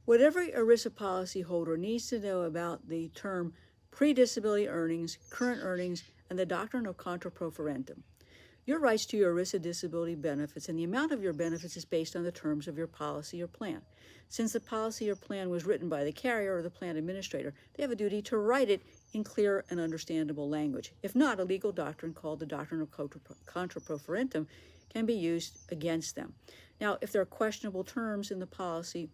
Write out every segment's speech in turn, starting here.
What every ERISA policyholder needs to know about the term pre-disability earnings, current earnings, and the doctrine of contra pro forentum. Your rights to your ERISA disability benefits and the amount of your benefits is based on the terms of your policy or plan. Since the policy or plan was written by the carrier or the plan administrator, they have a duty to write it in clear and understandable language. If not, a legal doctrine called the doctrine of contra pro forentum can be used against them. Now, if there are questionable terms in the policy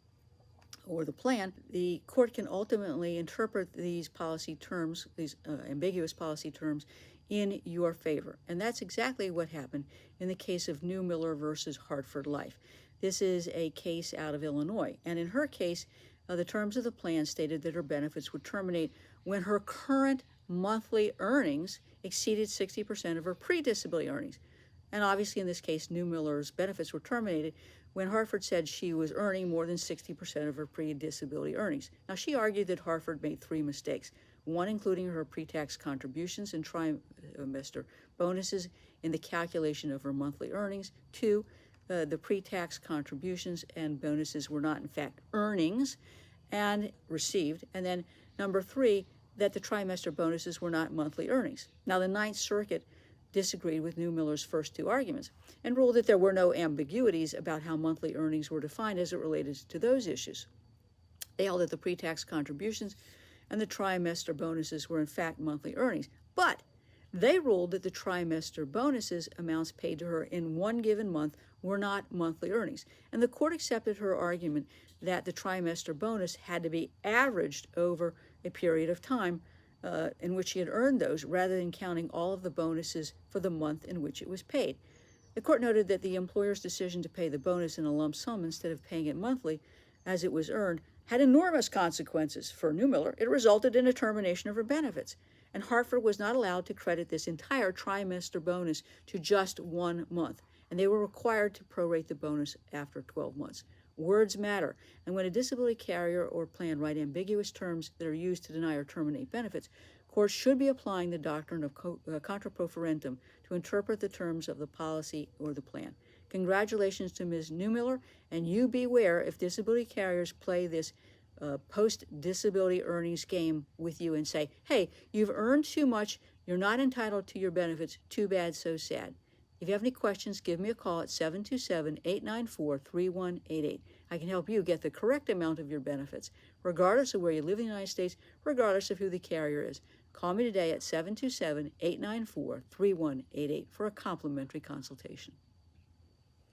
or the plan, the court can ultimately interpret these policy terms, these ambiguous policy terms, in your favor. And that's exactly what happened in the case of Neumiller versus Hartford Life. This is a case out of Illinois. And in her case, the terms of the plan stated that her benefits would terminate when her current monthly earnings exceeded 60% of her pre-disability earnings. And obviously in this case, Neumiller's benefits were terminated when Hartford said she was earning more than 60% of her pre-disability earnings. Now, she argued that Hartford made three mistakes, one including her pre-tax contributions and trimester bonuses in the calculation of her monthly earnings. Two, the pre-tax contributions and bonuses were not in fact earnings and received. And then number three, that the trimester bonuses were not monthly earnings. Now, the Ninth Circuit disagreed with Neumiller's first two arguments and ruled that there were no ambiguities about how monthly earnings were defined as it related to those issues. They held that the pre-tax contributions and the trimester bonuses were in fact monthly earnings, but they ruled that the trimester bonuses amounts paid to her in one given month were not monthly earnings. And the court accepted her argument that the trimester bonus had to be averaged over a period of time in which she had earned those, rather than counting all of the bonuses for the month in which it was paid. The court noted that the employer's decision to pay the bonus in a lump sum instead of paying it monthly as it was earned had enormous consequences. For Neumiller, it resulted in a termination of her benefits, and Hartford was not allowed to credit this entire trimester bonus to just 1 month, and they were required to prorate the bonus after 12 months. Words matter, and when a disability carrier or plan write ambiguous terms that are used to deny or terminate benefits, courts should be applying the doctrine of contra pro forentum to interpret the terms of the policy or the plan. Congratulations to Ms. Neumiller, and you beware if disability carriers play this post-disability earnings game with you and say, hey, you've earned too much, you're not entitled to your benefits, too bad, so sad. If you have any questions, give me a call at 727-894-3188. I can help you get the correct amount of your benefits, regardless of where you live in the United States, regardless of who the carrier is. Call me today at 727-894-3188 for a complimentary consultation.